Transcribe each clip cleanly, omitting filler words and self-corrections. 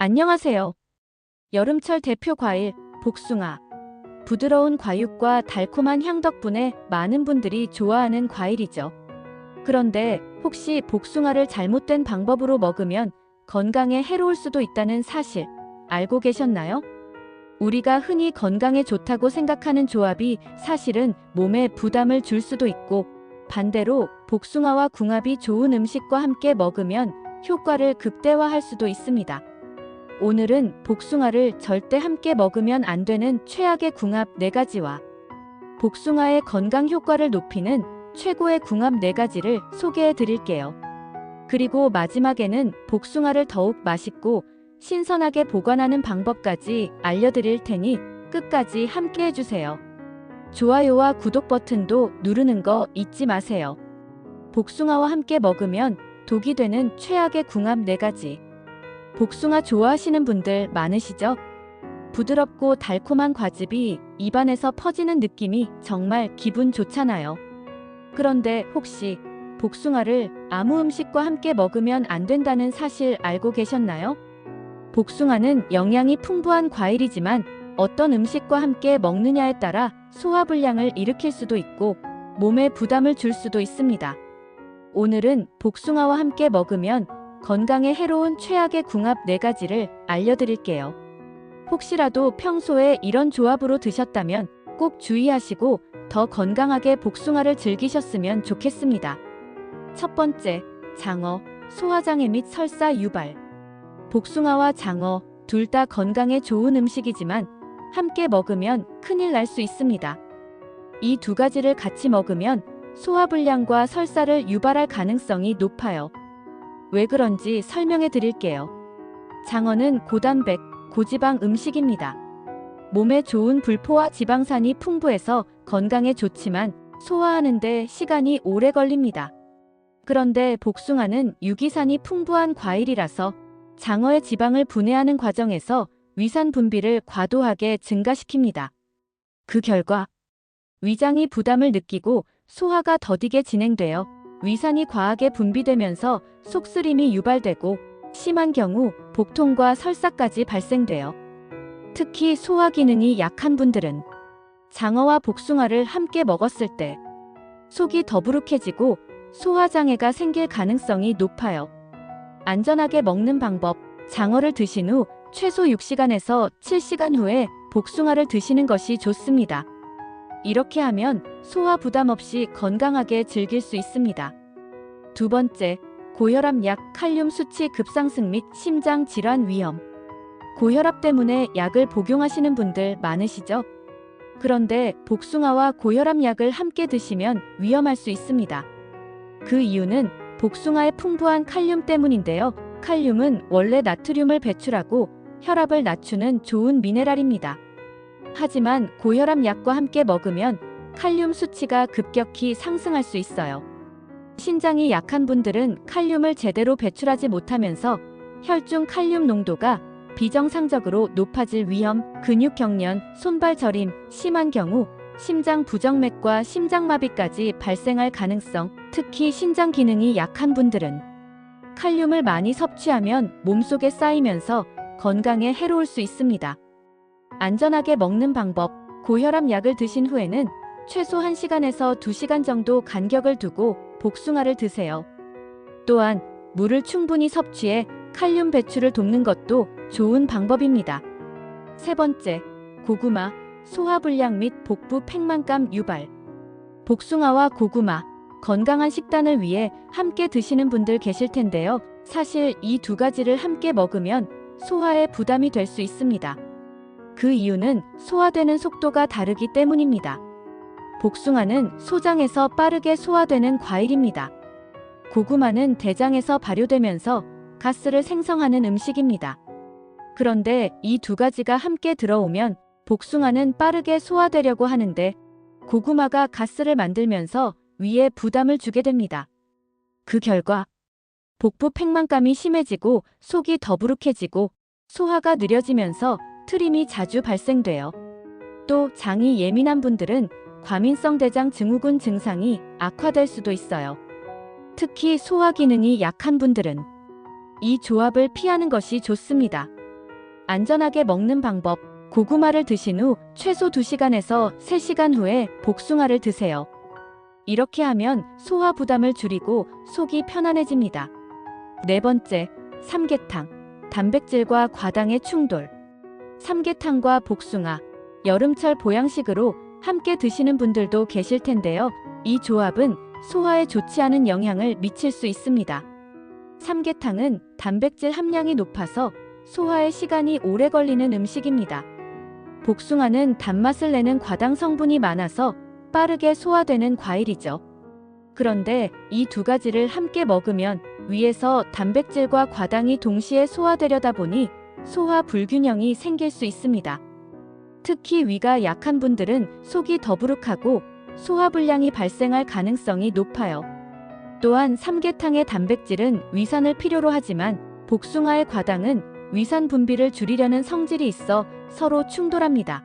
안녕하세요. 여름철 대표 과일, 복숭아. 부드러운 과육과 달콤한 향 덕분에 많은 분들이 좋아하는 과일이죠. 그런데 혹시 복숭아를 잘못된 방법으로 먹으면 건강에 해로울 수도 있다는 사실 알고 계셨나요? 우리가 흔히 건강에 좋다고 생각하는 조합이 사실은 몸에 부담을 줄 수도 있고, 반대로 복숭아와 궁합이 좋은 음식과 함께 먹으면 효과를 극대화할 수도 있습니다. 오늘은 복숭아를 절대 함께 먹으면 안 되는 최악의 궁합 4가지와 복숭아의 건강 효과를 높이는 최고의 궁합 4가지를 소개해 드릴게요. 그리고 마지막에는 복숭아를 더욱 맛있고 신선하게 보관하는 방법까지 알려드릴 테니 끝까지 함께 해주세요. 좋아요와 구독 버튼도 누르는 거 잊지 마세요. 복숭아와 함께 먹으면 독이 되는 최악의 궁합 4가지. 복숭아 좋아하시는 분들 많으시죠? 부드럽고 달콤한 과즙이 입안에서 퍼지는 느낌이 정말 기분 좋잖아요. 그런데 혹시 복숭아를 아무 음식과 함께 먹으면 안 된다는 사실 알고 계셨나요? 복숭아는 영양이 풍부한 과일이지만 어떤 음식과 함께 먹느냐에 따라 소화불량을 일으킬 수도 있고 몸에 부담을 줄 수도 있습니다. 오늘은 복숭아와 함께 먹으면 건강에 해로운 최악의 궁합 4가지를 알려드릴게요. 혹시라도 평소에 이런 조합으로 드셨다면 꼭 주의하시고 더 건강하게 복숭아를 즐기셨으면 좋겠습니다. 첫 번째, 장어, 소화장애 및 설사 유발. 복숭아와 장어 둘 다 건강에 좋은 음식이지만 함께 먹으면 큰일 날 수 있습니다. 이 2가지를 같이 먹으면 소화불량과 설사를 유발할 가능성이 높아요. 왜 그런지 설명해 드릴게요. 장어는 고단백, 고지방 음식입니다. 몸에 좋은 불포화 지방산이 풍부해서 건강에 좋지만 소화하는 데 시간이 오래 걸립니다. 그런데 복숭아는 유기산이 풍부한 과일이라서 장어의 지방을 분해하는 과정에서 위산 분비를 과도하게 증가시킵니다. 그 결과 위장이 부담을 느끼고 소화가 더디게 진행되어 위산이 과하게 분비되면서 속쓰림이 유발되고 심한 경우 복통과 설사까지 발생돼요. 특히 소화 기능이 약한 분들은 장어와 복숭아를 함께 먹었을 때 속이 더부룩해지고 소화장애가 생길 가능성이 높아요. 안전하게 먹는 방법, 장어를 드신 후 최소 6시간에서 7시간 후에 복숭아를 드시는 것이 좋습니다. 이렇게 하면 소화 부담 없이 건강하게 즐길 수 있습니다. 두 번째, 고혈압 약, 칼륨 수치 급상승 및 심장 질환 위험. 고혈압 때문에 약을 복용하시는 분들 많으시죠? 그런데 복숭아와 고혈압 약을 함께 드시면 위험할 수 있습니다. 그 이유는 복숭아의 풍부한 칼륨 때문인데요. 칼륨은 원래 나트륨을 배출하고 혈압을 낮추는 좋은 미네랄입니다. 하지만 고혈압 약과 함께 먹으면 칼륨 수치가 급격히 상승할 수 있어요. 신장이 약한 분들은 칼륨을 제대로 배출하지 못하면서 혈중 칼륨 농도가 비정상적으로 높아질 위험, 근육 경련, 손발 저림, 심한 경우 심장 부정맥과 심장마비까지 발생할 가능성, 특히 신장 기능이 약한 분들은 칼륨을 많이 섭취하면 몸속에 쌓이면서 건강에 해로울 수 있습니다. 안전하게 먹는 방법, 고혈압 약을 드신 후에는 최소 1시간에서 2시간 정도 간격을 두고 복숭아를 드세요. 또한 물을 충분히 섭취해 칼륨 배출을 돕는 것도 좋은 방법입니다. 세 번째, 고구마, 소화불량 및 복부 팽만감 유발. 복숭아와 고구마, 건강한 식단을 위해 함께 드시는 분들 계실 텐데요. 사실 이 2가지를 함께 먹으면 소화에 부담이 될 수 있습니다. 그 이유는 소화되는 속도가 다르기 때문입니다. 복숭아는 소장에서 빠르게 소화되는 과일입니다. 고구마는 대장에서 발효되면서 가스를 생성하는 음식입니다. 그런데 이 2가지가 함께 들어오면 복숭아는 빠르게 소화되려고 하는데 고구마가 가스를 만들면서 위에 부담을 주게 됩니다. 그 결과 복부 팽만감이 심해지고 속이 더부룩해지고 소화가 느려지면서 트림이 자주 발생돼요. 또 장이 예민한 분들은 과민성 대장 증후군 증상이 악화될 수도 있어요. 특히 소화 기능이 약한 분들은 이 조합을 피하는 것이 좋습니다. 안전하게 먹는 방법. 고구마를 드신 후 최소 2시간에서 3시간 후에 복숭아를 드세요. 이렇게 하면 소화 부담을 줄이고 속이 편안해집니다. 네 번째, 삼계탕. 단백질과 과당의 충돌. 삼계탕과 복숭아, 여름철 보양식으로 함께 드시는 분들도 계실 텐데요. 이 조합은 소화에 좋지 않은 영향을 미칠 수 있습니다. 삼계탕은 단백질 함량이 높아서 소화에 시간이 오래 걸리는 음식입니다. 복숭아는 단맛을 내는 과당 성분이 많아서 빠르게 소화되는 과일이죠. 그런데 이 두 가지를 함께 먹으면 위에서 단백질과 과당이 동시에 소화되려다 보니 소화 불균형이 생길 수 있습니다. 특히 위가 약한 분들은 속이 더부룩하고 소화불량이 발생할 가능성이 높아요. 또한 삼계탕의 단백질은 위산을 필요로 하지만 복숭아의 과당은 위산 분비를 줄이려는 성질이 있어 서로 충돌합니다.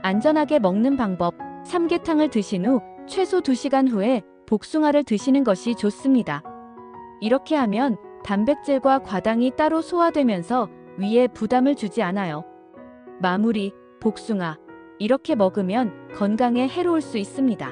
안전하게 먹는 방법. 삼계탕을 드신 후 최소 2시간 후에 복숭아를 드시는 것이 좋습니다. 이렇게 하면 단백질과 과당이 따로 소화되면서 위에 부담을 주지 않아요. 마무리. 복숭아. 이렇게 먹으면 건강에 해로울 수 있습니다.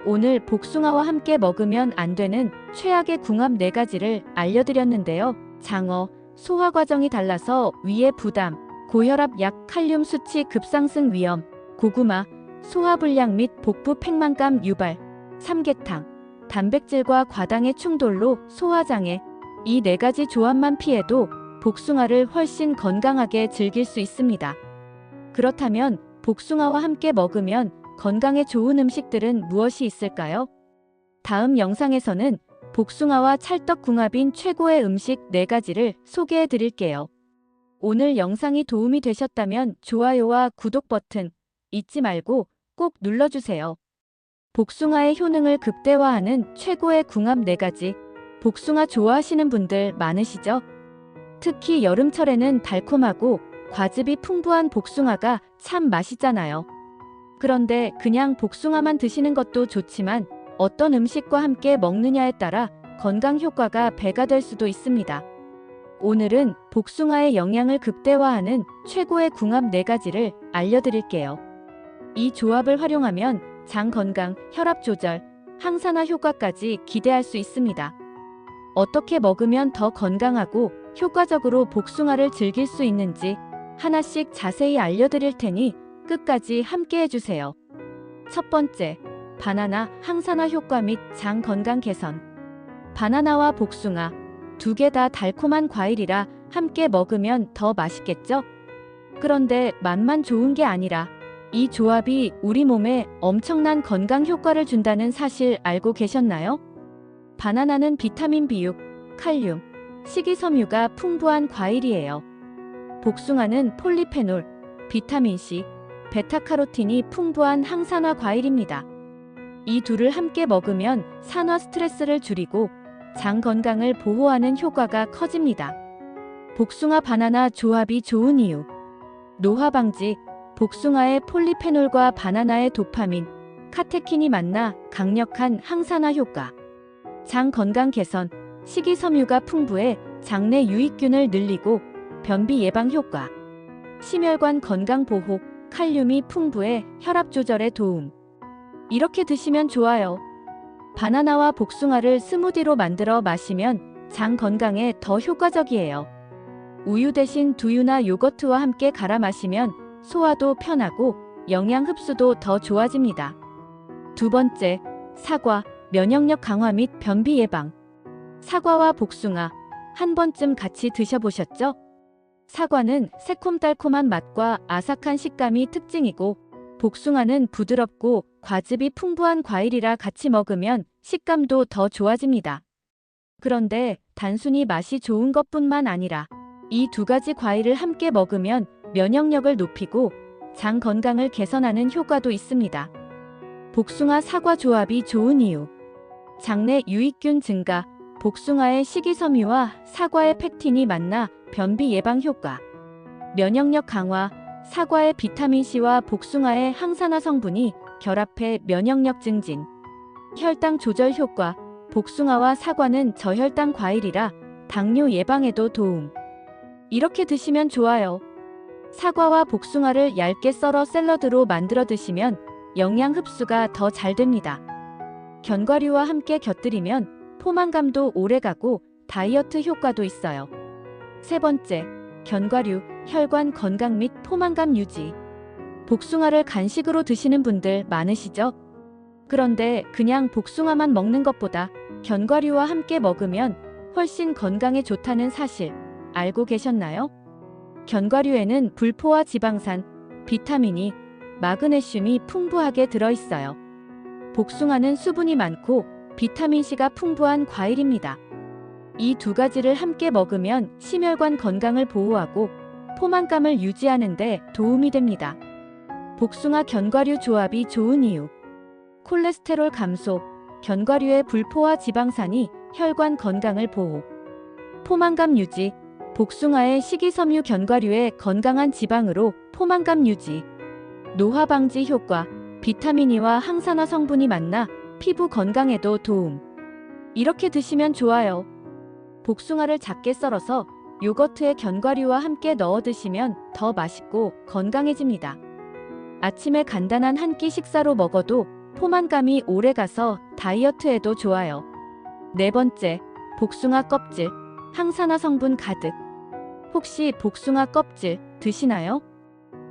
오늘 복숭아와 함께 먹으면 안 되는 최악의 궁합 4가지를 알려드렸는데요. 장어, 소화 과정이 달라서 위의 부담, 고혈압 약 칼륨 수치 급상승 위험, 고구마, 소화불량 및 복부 팽만감 유발, 삼계탕, 단백질과 과당의 충돌로 소화장애. 이 4가지 조합만 피해도 복숭아를 훨씬 건강하게 즐길 수 있습니다. 그렇다면 복숭아와 함께 먹으면 건강에 좋은 음식들은 무엇이 있을까요? 다음 영상에서는 복숭아와 찰떡 궁합인 최고의 음식 4가지를 소개해 드릴게요. 오늘 영상이 도움이 되셨다면 좋아요와 구독 버튼 잊지 말고 꼭 눌러주세요. 복숭아의 효능을 극대화하는 최고의 궁합 4가지. 복숭아 좋아하시는 분들 많으시죠? 특히 여름철에는 달콤하고 과즙이 풍부한 복숭아가 참 맛있잖아요. 그런데 그냥 복숭아만 드시는 것도 좋지만 어떤 음식과 함께 먹느냐에 따라 건강 효과가 배가 될 수도 있습니다. 오늘은 복숭아의 영양을 극대화하는 최고의 궁합 4가지를 알려드릴게요. 이 조합을 활용하면 장 건강, 혈압 조절, 항산화 효과까지 기대할 수 있습니다. 어떻게 먹으면 더 건강하고 효과적으로 복숭아를 즐길 수 있는지 하나씩 자세히 알려드릴 테니 끝까지 함께 해주세요. 첫 번째, 바나나 항산화 효과 및 장 건강 개선. 바나나와 복숭아, 2개 다 달콤한 과일이라 함께 먹으면 더 맛있겠죠? 그런데 맛만 좋은 게 아니라 이 조합이 우리 몸에 엄청난 건강 효과를 준다는 사실 알고 계셨나요? 바나나는 비타민 B6, 칼륨, 식이섬유가 풍부한 과일이에요. 복숭아는 폴리페놀, 비타민C, 베타카로틴이 풍부한 항산화 과일입니다. 이 둘을 함께 먹으면 산화 스트레스를 줄이고 장 건강을 보호하는 효과가 커집니다. 복숭아 바나나 조합이 좋은 이유. 노화 방지. 복숭아의 폴리페놀과 바나나의 도파민, 카테킨이 만나 강력한 항산화 효과. 장 건강 개선. 식이섬유가 풍부해 장내 유익균을 늘리고 변비 예방 효과. 심혈관 건강 보호. 칼륨이 풍부해 혈압 조절에 도움. 이렇게 드시면 좋아요. 바나나와 복숭아를 스무디로 만들어 마시면 장 건강에 더 효과적이에요. 우유 대신 두유나 요거트와 함께 갈아 마시면 소화도 편하고 영양 흡수도 더 좋아집니다. 두 번째, 사과, 면역력 강화 및 변비 예방. 사과와 복숭아, 한 번쯤 같이 드셔보셨죠? 사과는 새콤달콤한 맛과 아삭한 식감이 특징이고 복숭아는 부드럽고 과즙이 풍부한 과일이라 같이 먹으면 식감도 더 좋아집니다. 그런데 단순히 맛이 좋은 것뿐만 아니라 이 2가지 과일을 함께 먹으면 면역력을 높이고 장 건강을 개선하는 효과도 있습니다. 복숭아 사과 조합이 좋은 이유. 장내 유익균 증가. 복숭아의 식이섬유와 사과의 팩틴이 만나 변비 예방 효과. 면역력 강화. 사과의 비타민C와 복숭아의 항산화 성분이 결합해 면역력 증진. 혈당 조절 효과. 복숭아와 사과는 저혈당 과일이라 당뇨 예방에도 도움. 이렇게 드시면 좋아요. 사과와 복숭아를 얇게 썰어 샐러드로 만들어 드시면 영양 흡수가 더 잘 됩니다. 견과류와 함께 곁들이면 포만감도 오래가고 다이어트 효과도 있어요. 세 번째, 견과류, 혈관 건강 및 포만감 유지. 복숭아를 간식으로 드시는 분들 많으시죠? 그런데 그냥 복숭아만 먹는 것보다 견과류와 함께 먹으면 훨씬 건강에 좋다는 사실 알고 계셨나요? 견과류에는 불포화 지방산, 비타민이, 마그네슘이 풍부하게 들어있어요. 복숭아는 수분이 많고 비타민C가 풍부한 과일입니다. 이 두 가지를 함께 먹으면 심혈관 건강을 보호하고 포만감을 유지하는 데 도움이 됩니다. 복숭아 견과류 조합이 좋은 이유. 콜레스테롤 감소, 견과류의 불포화 지방산이 혈관 건강을 보호. 포만감 유지, 복숭아의 식이섬유 견과류의 건강한 지방으로 포만감 유지. 노화 방지 효과, 비타민E와 항산화 성분이 만나 피부 건강에도 도움. 이렇게 드시면 좋아요. 복숭아를 작게 썰어서 요거트에 견과류와 함께 넣어 드시면 더 맛있고 건강해집니다. 아침에 간단한 한 끼 식사로 먹어도 포만감이 오래가서 다이어트에도 좋아요. 네 번째, 복숭아 껍질, 항산화 성분 가득. 혹시 복숭아 껍질 드시나요?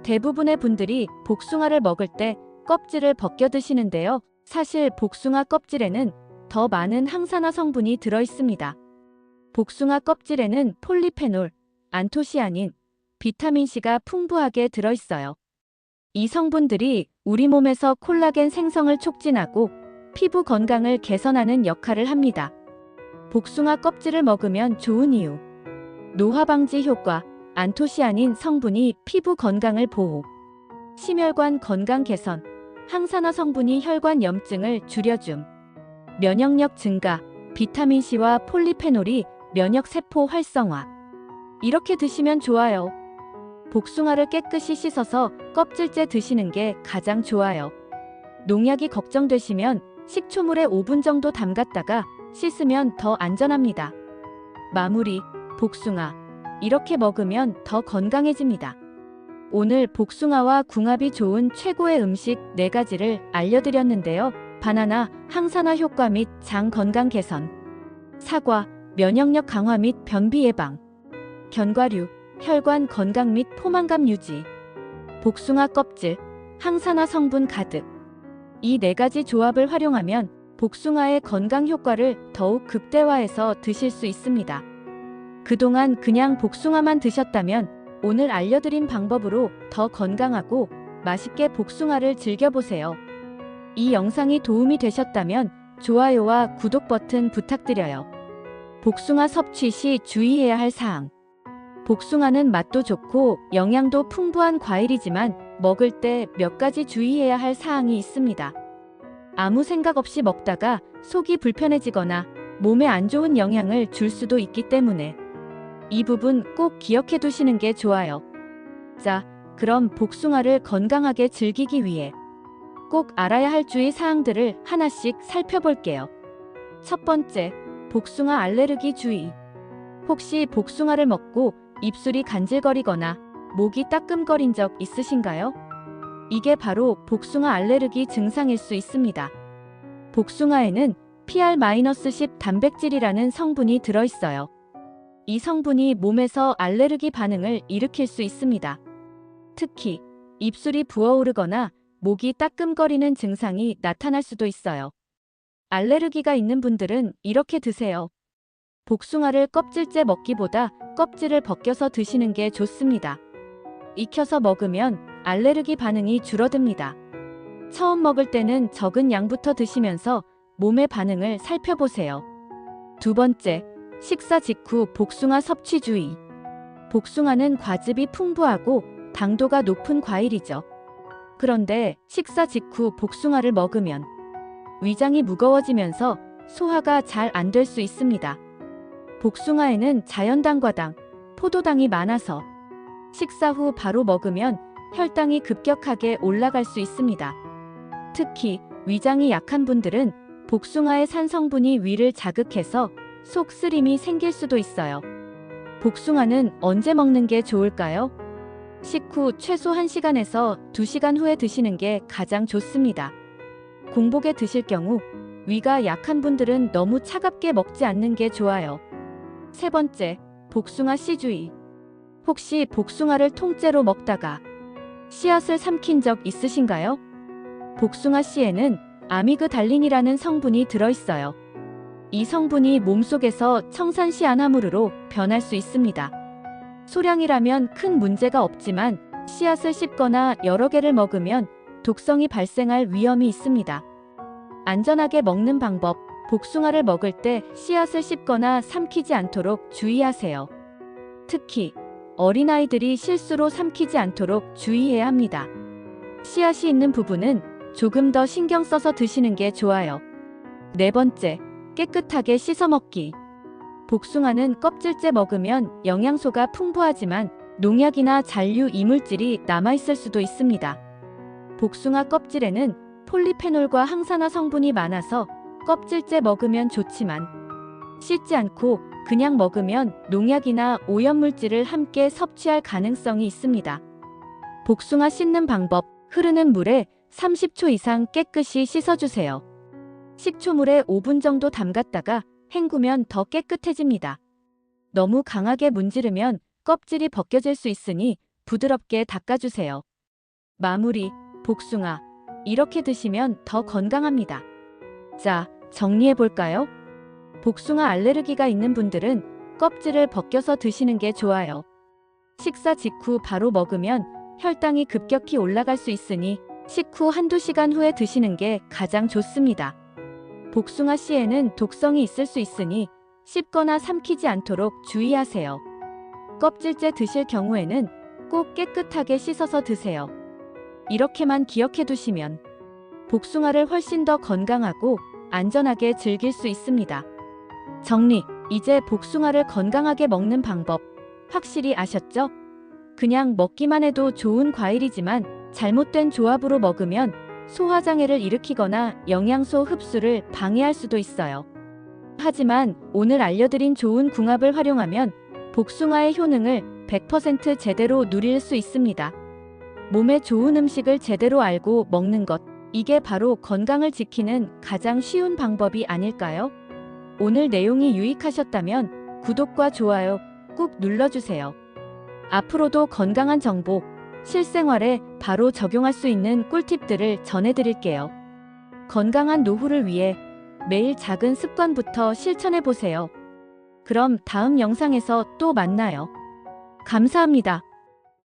대부분의 분들이 복숭아를 먹을 때 껍질을 벗겨 드시는데요. 사실 복숭아 껍질에는 더 많은 항산화 성분이 들어 있습니다. 복숭아 껍질에는 폴리페놀, 안토시아닌, 비타민C가 풍부하게 들어 있어요. 이 성분들이 우리 몸에서 콜라겐 생성을 촉진하고 피부 건강을 개선하는 역할을 합니다. 복숭아 껍질을 먹으면 좋은 이유. 노화 방지 효과, 안토시아닌 성분이 피부 건강을 보호. 심혈관 건강 개선, 항산화 성분이 혈관 염증을 줄여줌. 면역력 증가, 비타민C와 폴리페놀이 면역 세포 활성화. 이렇게 드시면 좋아요. 복숭아를 깨끗이 씻어서 껍질째 드시는 게 가장 좋아요. 농약이 걱정되시면 식초물에 5분 정도 담갔다가 씻으면 더 안전합니다. 마무리, 복숭아. 이렇게 먹으면 더 건강해집니다. 오늘 복숭아와 궁합이 좋은 최고의 음식 4가지를 알려드렸는데요. 바나나, 항산화 효과 및 장 건강 개선. 사과, 면역력 강화 및 변비 예방. 견과류, 혈관 건강 및 포만감 유지. 복숭아 껍질, 항산화 성분 가득. 이 4가지 조합을 활용하면 복숭아의 건강 효과를 더욱 극대화해서 드실 수 있습니다. 그동안 그냥 복숭아만 드셨다면 오늘 알려드린 방법으로 더 건강하고 맛있게 복숭아를 즐겨보세요. 이 영상이 도움이 되셨다면 좋아요와 구독 버튼 부탁드려요. 복숭아 섭취 시 주의해야 할 사항. 복숭아는 맛도 좋고 영양도 풍부한 과일이지만 먹을 때 몇 가지 주의해야 할 사항이 있습니다. 아무 생각 없이 먹다가 속이 불편해지거나 몸에 안 좋은 영향을 줄 수도 있기 때문에 이 부분 꼭 기억해 두시는 게 좋아요. 자, 그럼 복숭아를 건강하게 즐기기 위해 꼭 알아야 할 주의 사항들을 하나씩 살펴볼게요. 첫 번째, 복숭아 알레르기 주의. 혹시 복숭아를 먹고 입술이 간질거리거나 목이 따끔거린 적 있으신가요? 이게 바로 복숭아 알레르기 증상일 수 있습니다. 복숭아에는 PR-10 단백질이라는 성분이 들어있어요. 이 성분이 몸에서 알레르기 반응을 일으킬 수 있습니다. 특히 입술이 부어오르거나 목이 따끔거리는 증상이 나타날 수도 있어요. 알레르기가 있는 분들은 이렇게 드세요. 복숭아를 껍질째 먹기보다 껍질을 벗겨서 드시는 게 좋습니다. 익혀서 먹으면 알레르기 반응이 줄어듭니다. 처음 먹을 때는 적은 양부터 드시면서 몸의 반응을 살펴보세요. 두 번째, 식사 직후 복숭아 섭취 주의. 복숭아는 과즙이 풍부하고 당도가 높은 과일이죠. 그런데 식사 직후 복숭아를 먹으면 위장이 무거워지면서 소화가 잘 안 될 수 있습니다. 복숭아에는 자연당과당, 포도당이 많아서 식사 후 바로 먹으면 혈당이 급격하게 올라갈 수 있습니다. 특히 위장이 약한 분들은 복숭아의 산 성분이 위를 자극해서 속 쓰림이 생길 수도 있어요. 복숭아는 언제 먹는 게 좋을까요? 식후 최소 1시간에서 2시간 후에 드시는 게 가장 좋습니다. 공복에 드실 경우 위가 약한 분들은 너무 차갑게 먹지 않는 게 좋아요. 세 번째, 복숭아 씨 주의. 혹시 복숭아를 통째로 먹다가 씨앗을 삼킨 적 있으신가요? 복숭아 씨에는 아미그달린이라는 성분이 들어있어요. 이 성분이 몸속에서 청산시아나무르로 변할 수 있습니다. 소량이라면 큰 문제가 없지만 씨앗을 씹거나 여러 개를 먹으면 독성이 발생할 위험이 있습니다. 안전하게 먹는 방법, 복숭아를 먹을 때 씨앗을 씹거나 삼키지 않도록 주의하세요. 특히 어린아이들이 실수로 삼키지 않도록 주의해야 합니다. 씨앗이 있는 부분은 조금 더 신경 써서 드시는 게 좋아요. 네 번째, 깨끗하게 씻어 먹기. 복숭아는 껍질째 먹으면 영양소가 풍부하지만 농약이나 잔류 이물질이 남아있을 수도 있습니다. 복숭아 껍질에는 폴리페놀과 항산화 성분이 많아서 껍질째 먹으면 좋지만 씻지 않고 그냥 먹으면 농약이나 오염물질을 함께 섭취할 가능성이 있습니다. 복숭아 씻는 방법, 흐르는 물에 30초 이상 깨끗이 씻어주세요. 식초물에 5분 정도 담갔다가 헹구면 더 깨끗해집니다. 너무 강하게 문지르면 껍질이 벗겨질 수 있으니 부드럽게 닦아주세요. 마무리, 복숭아. 이렇게 드시면 더 건강합니다. 자, 정리해볼까요? 복숭아 알레르기가 있는 분들은 껍질을 벗겨서 드시는 게 좋아요. 식사 직후 바로 먹으면 혈당이 급격히 올라갈 수 있으니 식후 1~2시간 후에 드시는 게 가장 좋습니다. 복숭아 씨에는 독성이 있을 수 있으니 씹거나 삼키지 않도록 주의하세요. 껍질째 드실 경우에는 꼭 깨끗하게 씻어서 드세요. 이렇게만 기억해 두시면 복숭아를 훨씬 더 건강하고 안전하게 즐길 수 있습니다. 정리, 이제 복숭아를 건강하게 먹는 방법 확실히 아셨죠? 그냥 먹기만 해도 좋은 과일이지만 잘못된 조합으로 먹으면 소화장애를 일으키거나 영양소 흡수를 방해할 수도 있어요. 하지만 오늘 알려드린 좋은 궁합을 활용하면 복숭아의 효능을 100% 제대로 누릴 수 있습니다. 몸에 좋은 음식을 제대로 알고 먹는 것, 이게 바로 건강을 지키는 가장 쉬운 방법이 아닐까요? 오늘 내용이 유익하셨다면 구독과 좋아요 꾹 눌러주세요. 앞으로도 건강한 정보, 실생활에 바로 적용할 수 있는 꿀팁들을 전해드릴게요. 건강한 노후를 위해 매일 작은 습관부터 실천해보세요. 그럼 다음 영상에서 또 만나요. 감사합니다.